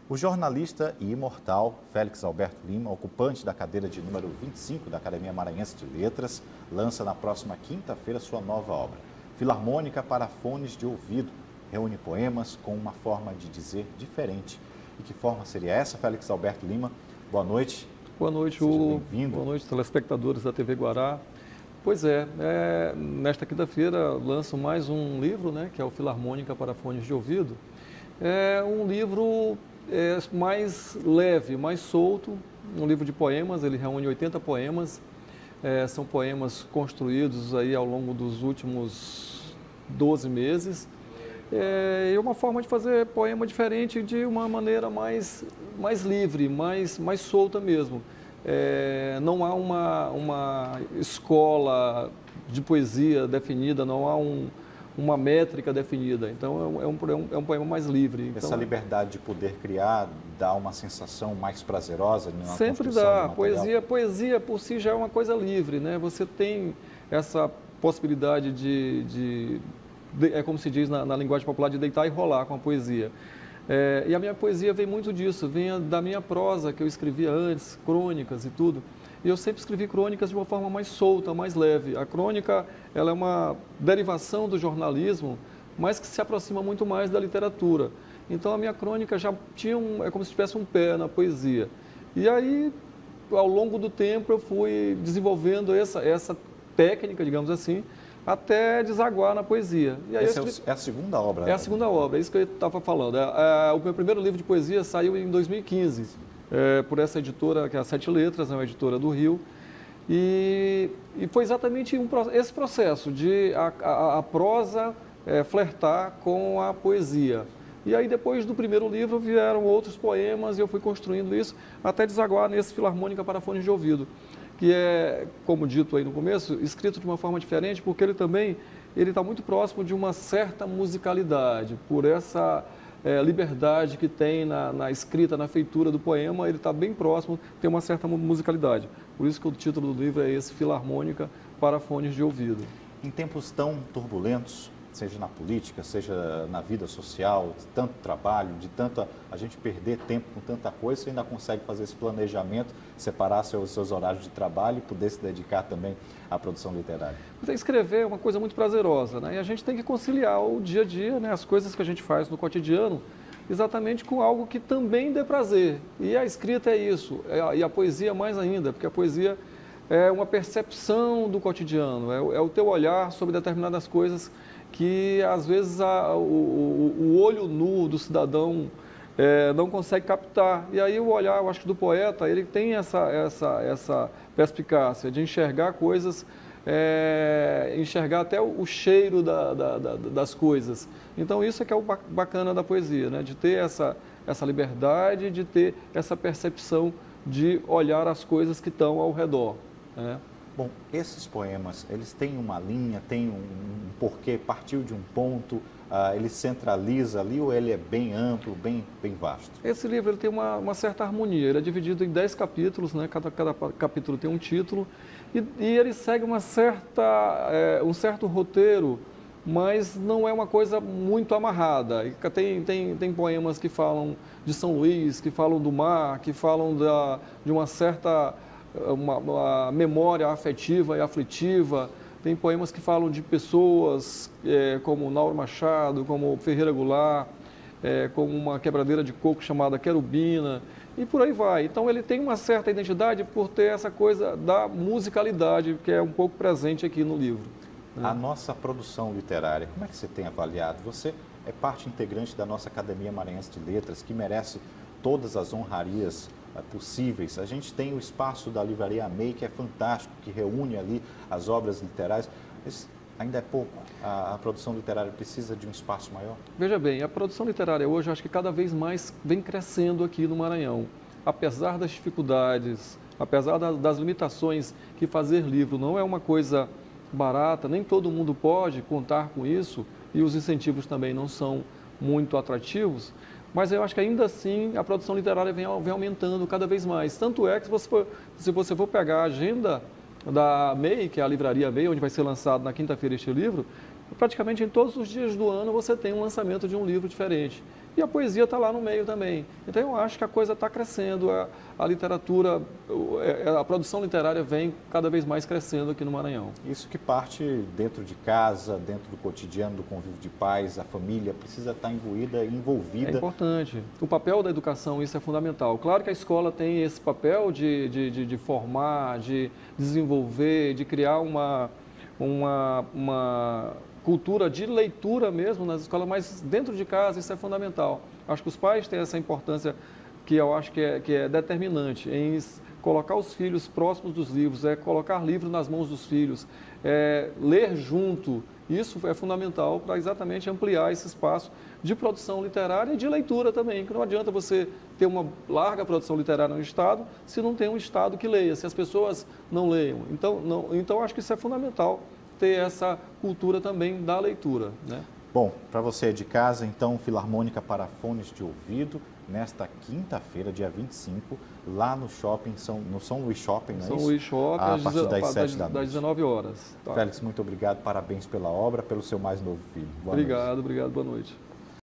O jornalista e imortal Félix Alberto Lima, ocupante da cadeira de número 25 da Academia Maranhense de Letras, lança na próxima quinta-feira sua nova obra, Filarmônica para Fones de Ouvido. Reúne poemas com uma forma de dizer diferente. E que forma seria essa, Félix Alberto Lima? Boa noite. Boa noite, Hugo. Boa noite, telespectadores da TV Guará. Pois é, nesta quinta-feira lanço mais um livro, né, que é o Filarmônica para Fones de Ouvido. É um livro mais leve, mais solto, um livro de poemas, ele reúne 80 poemas, são poemas construídos aí ao longo dos últimos 12 meses. É uma forma de fazer poema diferente, de uma maneira mais livre, mais solta mesmo. Não há uma escola de poesia definida, não há uma métrica definida, então é um poema mais livre. Essa então, liberdade de poder criar dá uma sensação mais prazerosa na sempre dá. Poesia por si já é uma coisa livre, né? Você tem essa possibilidade é como se diz na linguagem popular, de deitar e rolar com a poesia. E a minha poesia vem muito disso, vem da minha prosa que eu escrevia antes, crônicas e tudo. E eu sempre escrevi crônicas de uma forma mais solta, mais leve. A crônica, ela é uma derivação do jornalismo, mas que se aproxima muito mais da literatura. Então a minha crônica já tinha é como se tivesse um pé na poesia. E aí, ao longo do tempo, eu fui desenvolvendo essa técnica, digamos assim, até desaguar na poesia. E aí é a segunda obra? É a segunda obra, é isso que eu estava falando. O meu primeiro livro de poesia saiu em 2015. Por essa editora, que é a Sete Letras, é uma editora do Rio, e foi exatamente esse processo de a prosa flertar com a poesia. E aí, depois do primeiro livro, vieram outros poemas e eu fui construindo isso até desaguar nesse Filarmônica para Fones de Ouvido, que é, como dito aí no começo, escrito de uma forma diferente, porque ele está muito próximo de uma certa musicalidade, por essa liberdade que tem na escrita, na feitura do poema, ele está bem próximo, tem uma certa musicalidade. Por isso que o título do livro é esse, Filarmônica para Fones de Ouvido. Em tempos tão turbulentos, seja na política, seja na vida social, de tanto trabalho, de tanto a gente perder tempo com tanta coisa, você ainda consegue fazer esse planejamento, separar seus horários de trabalho e poder se dedicar também à produção literária? Escrever é uma coisa muito prazerosa, né? E a gente tem que conciliar o dia a dia, né? As coisas que a gente faz no cotidiano, exatamente com algo que também dê prazer. E a escrita é isso, e a poesia mais ainda, porque a poesia é uma percepção do cotidiano, é o teu olhar sobre determinadas coisas que às vezes o olho nu do cidadão não consegue captar. E aí o olhar, eu acho que do poeta, ele tem essa perspicácia de enxergar coisas, enxergar até o cheiro das coisas. Então isso é que é o bacana da poesia, né? De ter essa liberdade, de ter essa percepção de olhar as coisas que estão ao redor, né? Bom, esses poemas, eles têm uma linha, têm um porquê, partiu de um ponto, ele centraliza ali ou ele é bem amplo, bem vasto? Esse livro ele tem uma certa harmonia, ele é dividido em 10 capítulos, né? Cada capítulo tem um título e ele segue um certo roteiro, mas não é uma coisa muito amarrada. Tem poemas que falam de São Luís, que falam do mar, que falam de uma certa uma memória afetiva e aflitiva. Tem poemas que falam de pessoas como Nauro Machado, como Ferreira Goulart, como uma quebradeira de coco chamada Querubina, e por aí vai. Então ele tem uma certa identidade por ter essa coisa da musicalidade, que é um pouco presente aqui no livro, né? A nossa produção literária, como é que você tem avaliado? Você é parte integrante da nossa Academia Maranhense de Letras, que merece todas as honrarias possíveis. A gente tem o espaço da Livraria Amei, que é fantástico, que reúne ali as obras literárias. Mas ainda é pouco. A produção literária precisa de um espaço maior? Veja bem, a produção literária hoje, eu acho que cada vez mais vem crescendo aqui no Maranhão. Apesar das dificuldades, apesar das limitações, que fazer livro não é uma coisa barata, nem todo mundo pode contar com isso, e os incentivos também não são muito atrativos. Mas eu acho que ainda assim a produção literária vem aumentando cada vez mais. Tanto é que se você for pegar a agenda da MEI, que é a Livraria MEI, onde vai ser lançado na quinta-feira este livro, praticamente em todos os dias do ano você tem um lançamento de um livro diferente. E a poesia está lá no meio também. Então eu acho que a coisa está crescendo, a literatura, a produção literária vem cada vez mais crescendo aqui no Maranhão. Isso que parte dentro de casa, dentro do cotidiano, do convívio de pais, a família precisa estar imbuída e envolvida. É importante. O papel da educação, isso é fundamental. Claro que a escola tem esse papel de formar, de desenvolver, de criar uma cultura de leitura mesmo nas escolas, mas dentro de casa isso é fundamental. Acho que os pais têm essa importância que eu acho que é determinante em colocar os filhos próximos dos livros, colocar livros nas mãos dos filhos, ler junto. Isso é fundamental para exatamente ampliar esse espaço de produção literária e de leitura também, que não adianta você ter uma larga produção literária no Estado se não tem um Estado que leia, se as pessoas não leiam. Então acho que isso é fundamental, ter essa cultura também da leitura, né? Bom, para você de casa, então, Filarmônica para Fones de Ouvido, nesta quinta-feira, dia 25, lá no shopping, no São Luís Shopping, não é isso? São Luís Shopping, a partir das 7 da noite. Das 19 horas. Tá. Félix, muito obrigado, parabéns pela obra, pelo seu mais novo filho. Obrigado, boa noite.